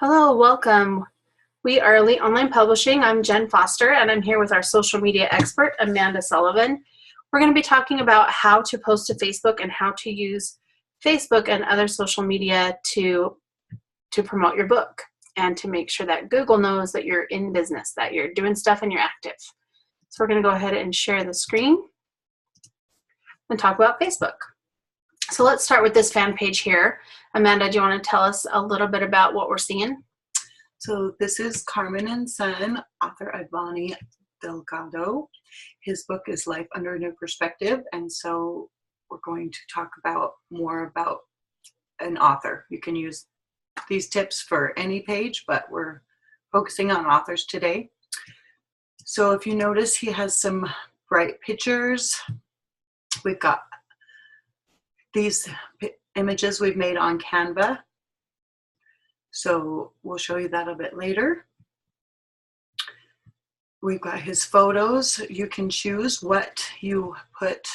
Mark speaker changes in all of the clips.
Speaker 1: Hello, welcome. We are Elite Online Publishing. I'm Jen Foster, and I'm here with our social media expert, Amanda Sullivan. We're going to be talking about how to post to Facebook and how to use Facebook and other social media to promote your book and to make sure that Google knows that you're in business, that you're doing stuff and you're active. So we're going to go ahead and share the screen and talk about Facebook. So let's start with this fan page here. Amanda, do you want to tell us a little bit about what we're seeing?
Speaker 2: So this is Carmen and Son, author Ivani Delgado. His book is Life Under a New Perspective, and so we're going to talk more about an author. You can use these tips for any page, but we're focusing on authors today. So if you notice, he has some bright pictures. We've got these images we've made on Canva. So we'll show you that a bit later. We've got his photos. You can choose what you put,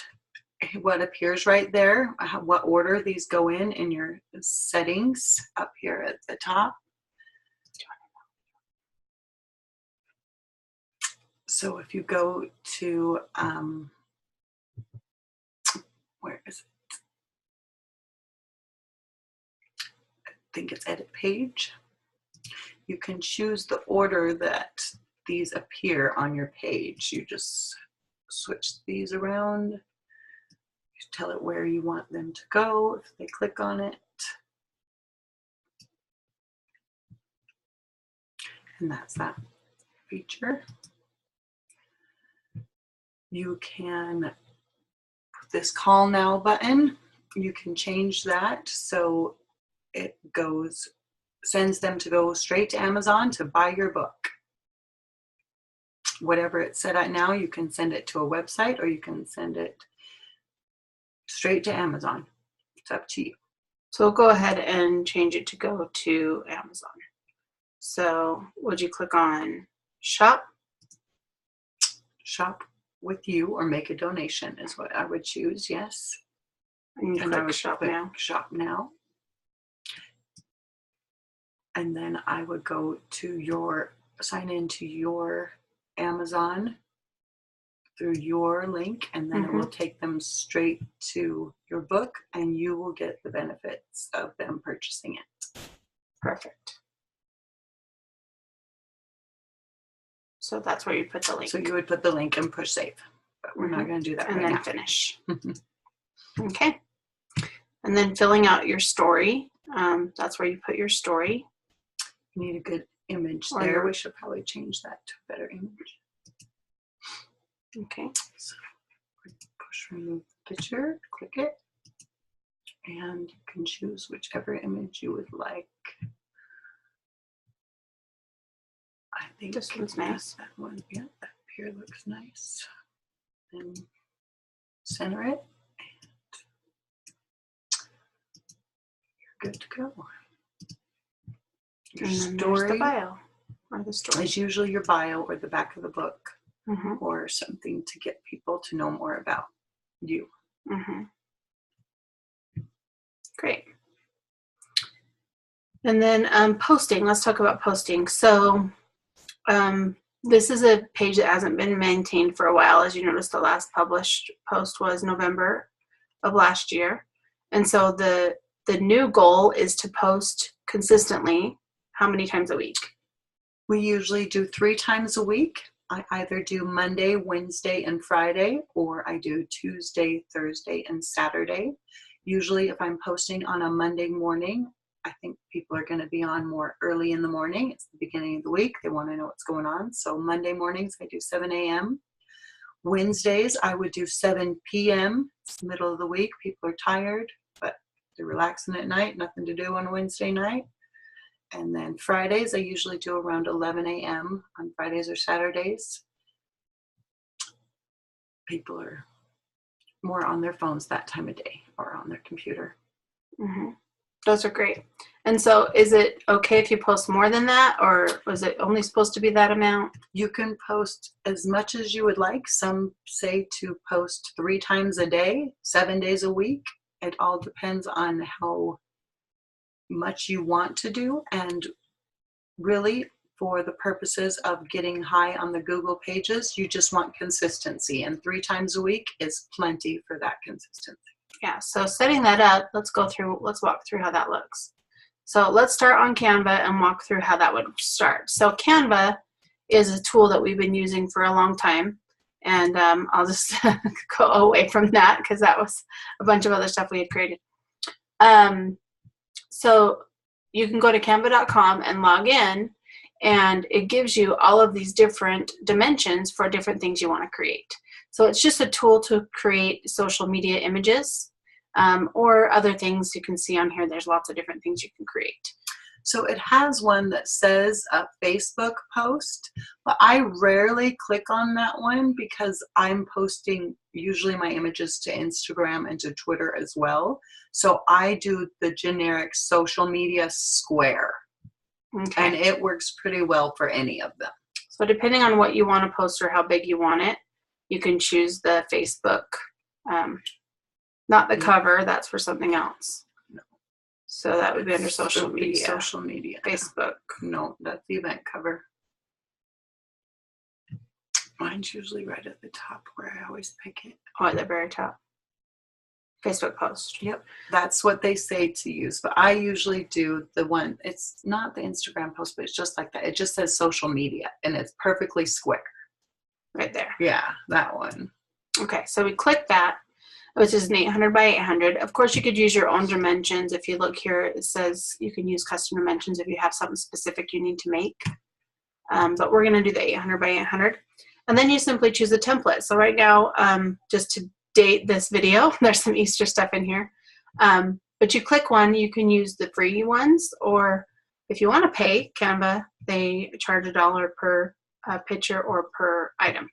Speaker 2: what appears right there, what order these go in your settings up here at the top. So if you go to, where is it? I think it's edit page. You can choose the order that these appear on your page. You just switch these around. You tell it where you want them to go if they click on it. And that's that feature. You can put this call now button. You can change that so it sends them to go straight to Amazon to buy your book. Whatever it's set at now, you can send it to a website or you can send it straight to Amazon. It's up to you.
Speaker 1: So we'll go ahead and change it to go to Amazon. So would you click on shop?
Speaker 2: Shop with you or make a donation is what I would choose, yes.
Speaker 1: And I would shop now.
Speaker 2: Shop now. And then I would go to sign into your Amazon through your link, and then it will take them straight to your book, and you will get the benefits of them purchasing it.
Speaker 1: Perfect. So that's where you put the link.
Speaker 2: So you would put the link and push save, but we're not going to do that
Speaker 1: and
Speaker 2: right
Speaker 1: then
Speaker 2: now.
Speaker 1: Finish. Okay. And then filling out your story. That's where you put your story.
Speaker 2: You need a good image there. We should probably change that to a better image.
Speaker 1: Okay.
Speaker 2: So push remove picture, click it, and you can choose whichever image you would like. I think
Speaker 1: this one's nice.
Speaker 2: That one, yeah, that here looks nice. And center it, and you're good to go. Your story,
Speaker 1: the bio, or the story
Speaker 2: is usually your bio or the back of the book, or something to get people to know more about you.
Speaker 1: Great. And then posting. Let's talk about posting. So this is a page that hasn't been maintained for a while. As you noticed, the last published post was November of last year. And so the new goal is to post consistently. How many times a week?
Speaker 2: We usually do 3 times a week. I either do Monday, Wednesday, and Friday, or I do Tuesday, Thursday, and Saturday. Usually if I'm posting on a Monday morning, I think people are going to be on more early in the morning. It's the beginning of the week. They want to know what's going on. So Monday mornings, I do 7 a.m. Wednesdays, I would do 7 p.m. It's the middle of the week. People are tired, but they're relaxing at night. Nothing to do on a Wednesday night. And then Fridays, I usually do around 11 a.m. on Fridays or Saturdays. People are more on their phones that time of day or on their computer.
Speaker 1: Those are great. And so is it okay if you post more than that, or was it only supposed to be that amount?
Speaker 2: You can post as much as you would like. Some say to post 3 times a day, 7 days a week. It all depends on how much you want to do and really, for the purposes of getting high on the Google pages, you just want consistency, and 3 times a week is plenty for that consistency.
Speaker 1: Yeah, so setting that up, let's walk through how that looks. So let's start on Canva and walk through how that would start. So Canva is a tool that we've been using for a long time, and I'll just go away from that because that was a bunch of other stuff we had created. So you can go to canva.com and log in, and it gives you all of these different dimensions for different things you want to create. So it's just a tool to create social media images or other things you can see on here. There's lots of different things you can create.
Speaker 2: So it has one that says a Facebook post, but I rarely click on that one because I'm posting usually my images to Instagram and to Twitter as well. So I do the generic social media square.
Speaker 1: Okay.
Speaker 2: And it works pretty well for any of them.
Speaker 1: So depending on what you want to post or how big you want it, you can choose the Facebook, not the cover, that's for something else.
Speaker 2: No.
Speaker 1: So that would be under social media.
Speaker 2: Social media.
Speaker 1: Facebook.
Speaker 2: No, that's the event cover. Mine's usually right at the top where I always pick it.
Speaker 1: Oh, at the very top. Facebook post.
Speaker 2: Yep, that's what they say to use, but I usually do the one, it's not the Instagram post, but it's just like that. It just says social media, and it's perfectly square.
Speaker 1: Right there.
Speaker 2: Yeah, that one.
Speaker 1: Okay, so we click that, which is an 800 by 800. Of course, you could use your own dimensions. If you look here, it says you can use custom dimensions if you have something specific you need to make. But we're going to do the 800 by 800. And then you simply choose a template. So right now, just to date this video, there's some Easter stuff in here. But you click one, you can use the free ones, or if you want to pay Canva, they charge $1 per picture or per item.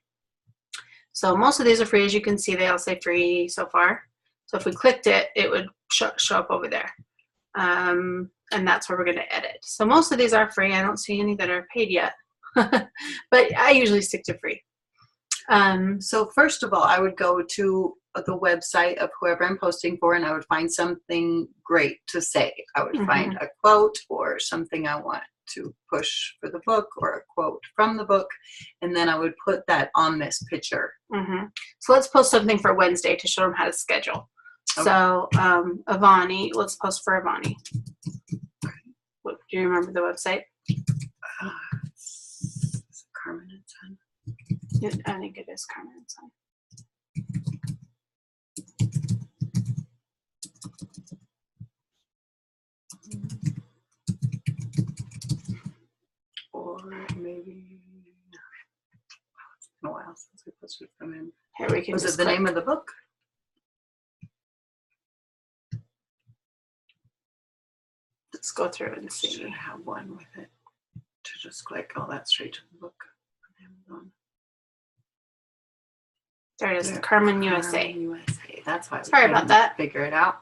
Speaker 1: So most of these are free. As you can see, they all say free so far. So if we clicked it, it would show up over there. And that's where we're going to edit. So most of these are free. I don't see any that are paid yet. But I usually stick to free.
Speaker 2: So first of all, I would go to the website of whoever I'm posting for, and I would find something great to say. I would find a quote or something I want to push for the book, or a quote from the book, and then I would put that on this picture.
Speaker 1: So let's post something for Wednesday to show them how to schedule. Okay. So Avani, let's post for Avani. What, do you remember the website?
Speaker 2: Is it Carmen and Son?
Speaker 1: I think it is Carmen and Son.
Speaker 2: Or maybe, it's been a while since we posted from him.
Speaker 1: Here we can.
Speaker 2: Was it the name of the book?
Speaker 1: Let's go through and see.
Speaker 2: Should have one with it to just click all that straight to the book.
Speaker 1: There it is, the Carmen USA.
Speaker 2: USA. That's why.
Speaker 1: Sorry about that.
Speaker 2: Figure it out.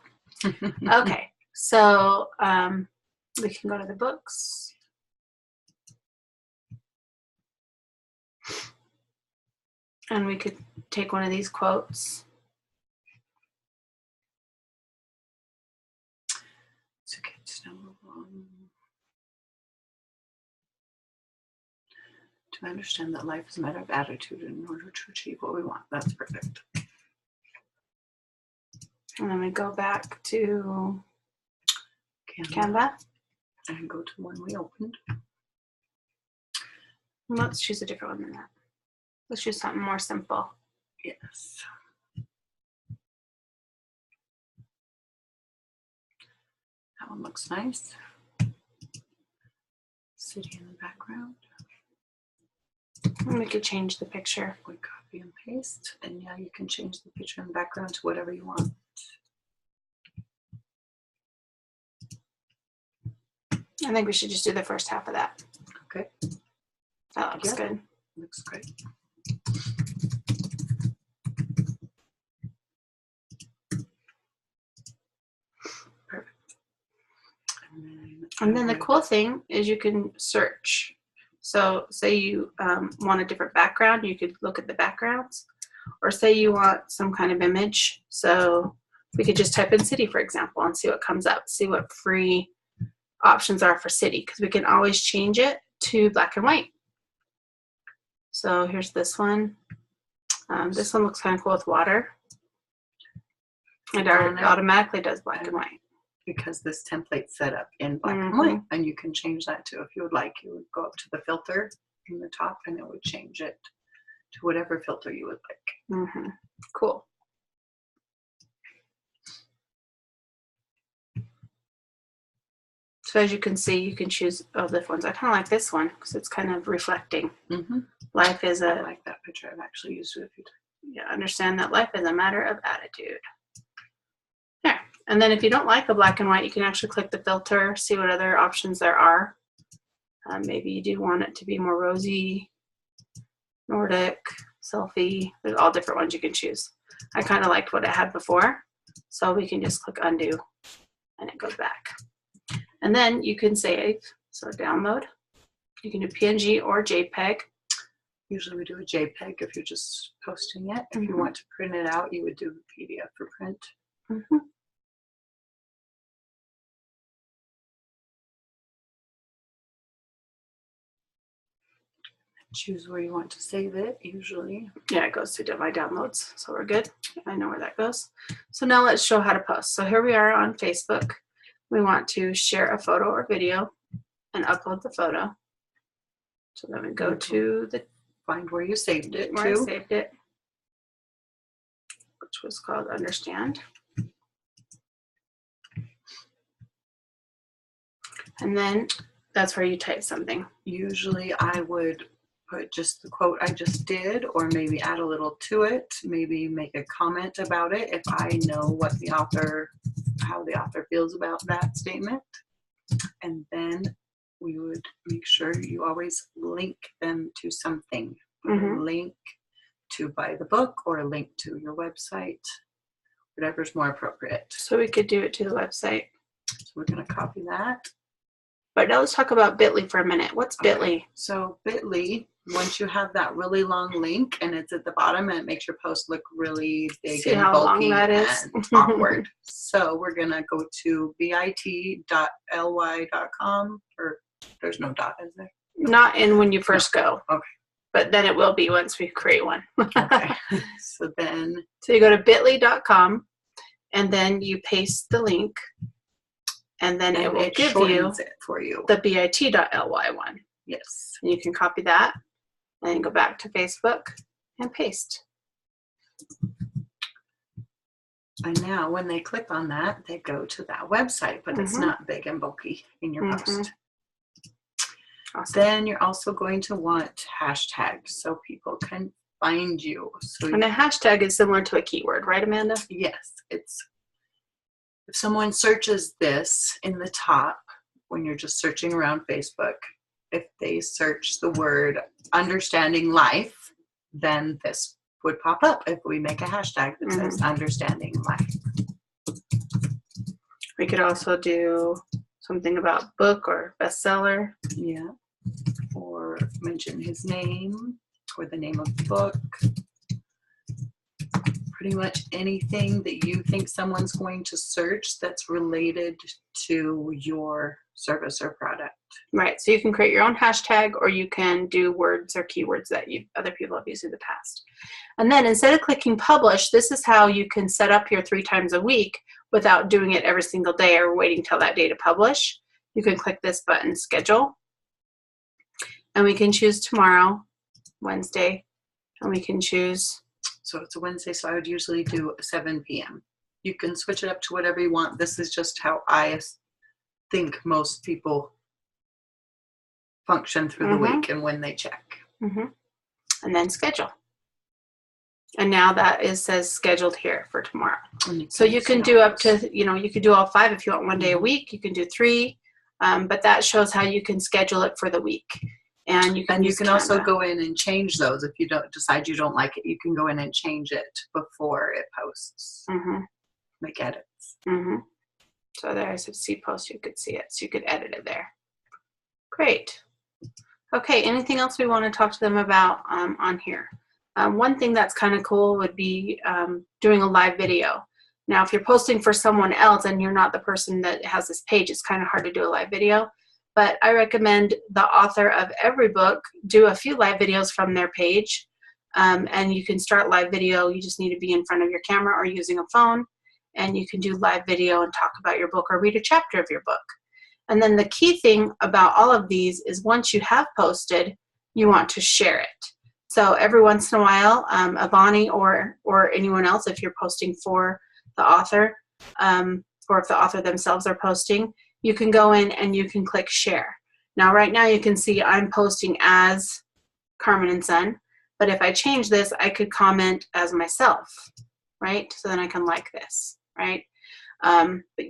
Speaker 1: Okay, so we can go to the books. And we could take one of these quotes.
Speaker 2: It's okay to number one. To understand that life is a matter of attitude in order to achieve what we want. That's perfect.
Speaker 1: And then we go back to Canva.
Speaker 2: And go to the one we opened.
Speaker 1: Let's choose a different one than that. Let's choose something more simple.
Speaker 2: Yes. That one looks nice. City in the background.
Speaker 1: And we could change the picture.
Speaker 2: We copy and paste, and yeah, you can change the picture in the background to whatever you want.
Speaker 1: I think we should just do the first half of that.
Speaker 2: Okay.
Speaker 1: That looks good.
Speaker 2: Looks great. Perfect. And
Speaker 1: then the cool thing is you can search. So say you want a different background, you could look at the backgrounds, or say you want some kind of image. So we could just type in city, for example, and see what comes up, see what free options are for city, because we can always change it to black and white. So here's this one. This one looks kind of cool with water. It automatically does black and white.
Speaker 2: Because this template's set up in black and white, and you can change that too. If you would like, you would go up to the filter in the top and it would change it to whatever filter you would like.
Speaker 1: Cool. So as you can see, you can choose the ones. I kind of like this one because it's kind of reflecting. Life is
Speaker 2: I like that picture. I've actually used it a few times.
Speaker 1: Yeah, understand that life is a matter of attitude. There. And then if you don't like the black and white, you can actually click the filter, see what other options there are. Maybe you do want it to be more rosy, Nordic, selfie. There's all different ones you can choose. I kind of liked what it had before, so we can just click undo and it goes back. And then you can save, so download. You can do PNG or JPEG.
Speaker 2: Usually we do a JPEG if you're just posting it. If you want to print it out, you would do PDF for print. Choose where you want to save it, usually. Yeah,
Speaker 1: it goes to my downloads, so we're good. I know where that goes. So now let's show how to post. So here we are on Facebook. We want to share a photo or video and upload the photo. So then we go to the
Speaker 2: find where you saved it
Speaker 1: I saved it, which was called Understand. And then that's where you type something.
Speaker 2: Usually I would put just the quote I just did, or maybe add a little to it, maybe make a comment about it if I know what the author, how the author feels about that statement. And then we would make sure you always link them to something. Link to buy the book or a link to your website, whatever's more appropriate.
Speaker 1: So we could do it to the website.
Speaker 2: So we're going to copy that.
Speaker 1: But now let's talk about Bitly for a minute. What's Bitly?
Speaker 2: So Bitly, once you have that really long link and it's at the bottom, and it makes your post look really big and bulky and awkward. So we're going to go to bit.ly.com, or there's no dot, is there?
Speaker 1: Not in when you first go.
Speaker 2: Okay.
Speaker 1: But then it will be once we create one.
Speaker 2: Okay. So
Speaker 1: you go to bit.ly.com and then you paste the link. And then it will give you
Speaker 2: it for you
Speaker 1: the bit.ly one.
Speaker 2: Yes.
Speaker 1: And you can copy that and go back to Facebook and paste.
Speaker 2: And now when they click on that, they go to that website, but it's not big and bulky in your post. Awesome. Then you're also going to want hashtags so people can find you.
Speaker 1: And a hashtag is similar to a keyword, right, Amanda?
Speaker 2: Yes. If someone searches this in the top, when you're just searching around Facebook, if they search the word understanding life, then this would pop up if we make a hashtag that says understanding life.
Speaker 1: We could also do something about book or bestseller.
Speaker 2: Yeah. Or mention his name or the name of the book. Pretty much anything that you think someone's going to search that's related to your service or product.
Speaker 1: Right. So you can create your own hashtag, or you can do words or keywords that other people have used in the past. And then instead of clicking publish, this is how you can set up your 3 times a week without doing it every single day or waiting till that day to publish. You can click this button, schedule, and we can choose tomorrow, Wednesday, and we can choose.
Speaker 2: So it's a Wednesday, so I would usually do 7 p.m. You can switch it up to whatever you want. This is just how I think most people function through the week and when they check.
Speaker 1: And then schedule. And now that says scheduled here for tomorrow. So you can do up to, you could do all 5 if you want 1 day a week. You can do 3, but that shows how you can schedule it for the week. And you can
Speaker 2: also go in and change those. If you don't decide you don't like it, you can go in and change it before it posts. Make edits.
Speaker 1: So there's a see post, you could see it. So you could edit it there. Great. Okay, anything else we want to talk to them about on here? One thing that's kind of cool would be doing a live video. Now, if you're posting for someone else and you're not the person that has this page, it's kind of hard to do a live video. But I recommend the author of every book do a few live videos from their page. And you can start live video. You just need to be in front of your camera or using a phone. And you can do live video and talk about your book or read a chapter of your book. And then the key thing about all of these is once you have posted, you want to share it. So every once in a while, Avani or anyone else, if you're posting for the author, or if the author themselves are posting, you can go in and you can click share. Now, right now you can see I'm posting as Carmen and Son, but if I change this, I could comment as myself, right? So then I can like this, right?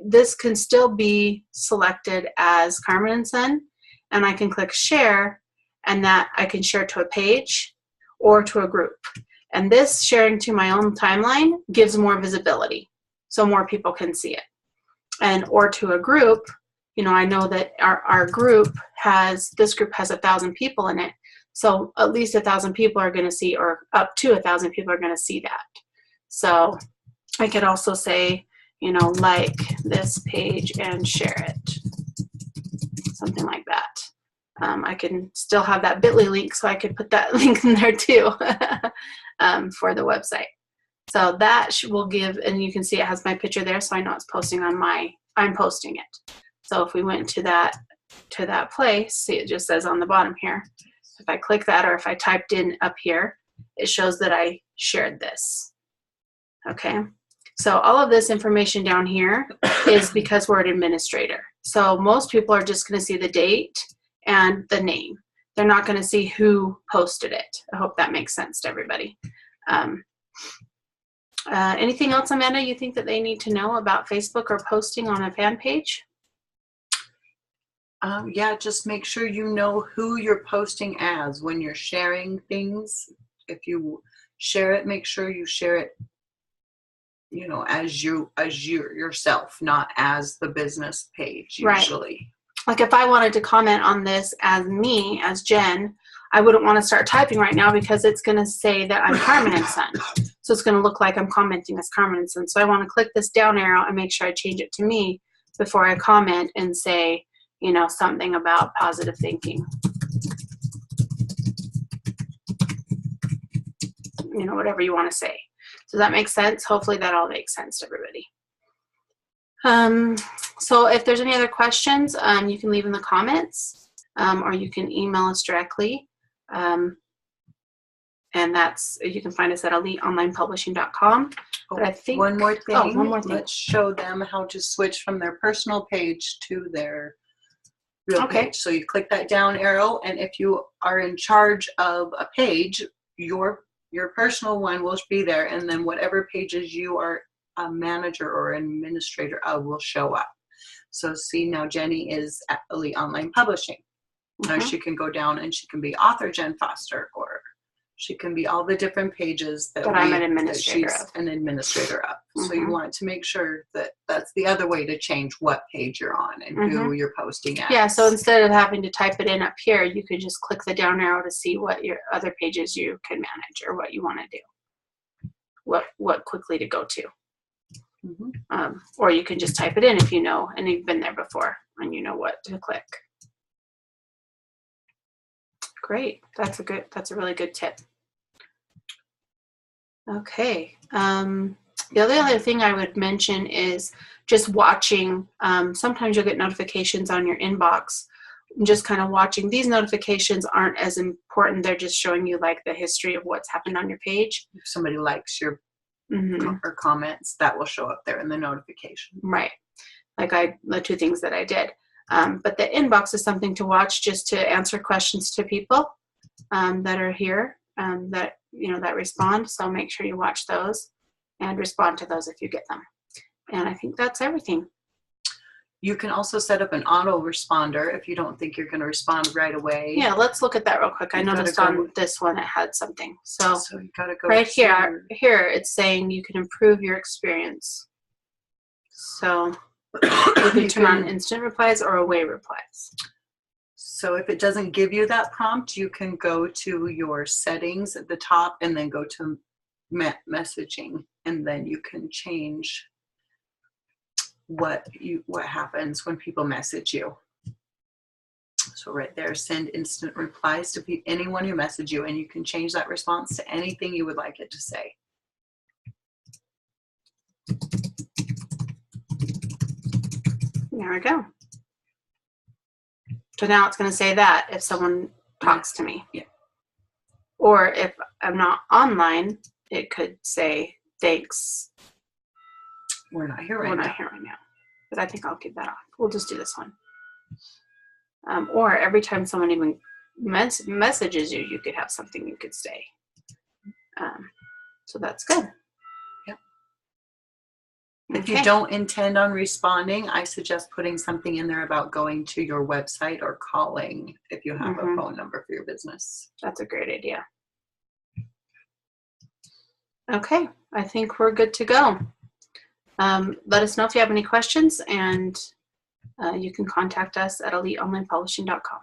Speaker 1: This can still be selected as Carmen and Son, and I can click share, and that I can share to a page or to a group. And this sharing to my own timeline gives more visibility, so more people can see it. And or to a group, you know, I know that our group has, this group has 1,000 people in it, so at least 1,000 people are going to see, or up to 1,000 people are going to see that. So I could also say, you know, like this page and share it, something like that. I can still have that bit.ly link, so I could put that link in there too for the website. So that will give, and you can see it has my picture there, so I know it's posting on I'm posting it. So if we went to that place, see it just says on the bottom here. If I click that, or if I typed in up here, it shows that I shared this. Okay. So all of this information down here is because we're an administrator. So most people are just going to see the date and the name. They're not going to see who posted it. I hope that makes sense to everybody. Anything else, Amanda, you think that they need to know about Facebook or posting on a fan page?
Speaker 2: Yeah, just make sure you know who you're posting as when you're sharing things. If you share it, make sure you share it, you know, as you yourself, not as the business page usually.
Speaker 1: Right. Like if I wanted to comment on this as me, as Jen, I wouldn't want to start typing right now because it's going to say that I'm Carmen and Son. So it's going to look like I'm commenting as Carmen and Son. So I want to click this down arrow and make sure I change it to me before I comment and say, you know, something about positive thinking. You know, whatever you want to say. Does that make sense? Hopefully that all makes sense to everybody. So if there's any other questions, you can leave in the comments, or you can email us directly. And you can find us at eliteonlinepublishing.com. But I think
Speaker 2: one more thing.
Speaker 1: Oh, one more thing.
Speaker 2: Let's show them how to switch from their personal page to their real page. So you click that down arrow, and if you are in charge of a page, your personal one will be there, and then whatever pages you are a manager or administrator of will show up. So see, now Jenny is at Elite Online Publishing. Now she can go down and she can be author Jen Foster, or she can be all the different pages that
Speaker 1: I'm an administrator of.
Speaker 2: An administrator of. So you want to make sure that that's the other way to change what page you're on and who you're posting at.
Speaker 1: Yeah, so instead of having to type it in up here, you could just click the down arrow to see what your other pages you can manage or what you want to do, what quickly to go to. Or you can just type it in if you know and you've been there before and you know what to click. Great. That's a really good tip. Okay. The other thing I would mention is just watching. Sometimes you'll get notifications on your inbox. Just kind of watching. These notifications aren't as important. They're just showing you like the history of what's happened on your page.
Speaker 2: If somebody likes your or comments, that will show up there in the notification.
Speaker 1: Right. Like the two things that I did. But the inbox is something to watch just to answer questions to people that are here that respond. So make sure you watch those and respond to those if you get them. And I think that's everything.
Speaker 2: You can also set up an autoresponder if you don't think you're going to respond right away.
Speaker 1: Yeah, let's look at that real quick. I noticed on this one it had something. So
Speaker 2: you got to go
Speaker 1: right here it's saying you can improve your experience. So you can turn on instant replies or away replies.
Speaker 2: So if it doesn't give you that prompt, you can go to your settings at the top and then go to messaging, and then you can change what happens when people message you. So right there, send instant replies to anyone who messages you, and you can change that response to anything you would like it to say.
Speaker 1: There we go. So now it's going to say that if someone talks to me.
Speaker 2: Yeah.
Speaker 1: Or if I'm not online, it could say, thanks.
Speaker 2: We're not here right
Speaker 1: We're
Speaker 2: now.
Speaker 1: not here right now. But I think I'll keep that off. We'll just do this one. Or every time someone even messages you, you could have something you could say. So that's good.
Speaker 2: Yep. If you don't intend on responding, I suggest putting something in there about going to your website or calling if you have a phone number for your business.
Speaker 1: That's a great idea. Okay, I think we're good to go. Let us know if you have any questions, and you can contact us at eliteonlinepublishing.com.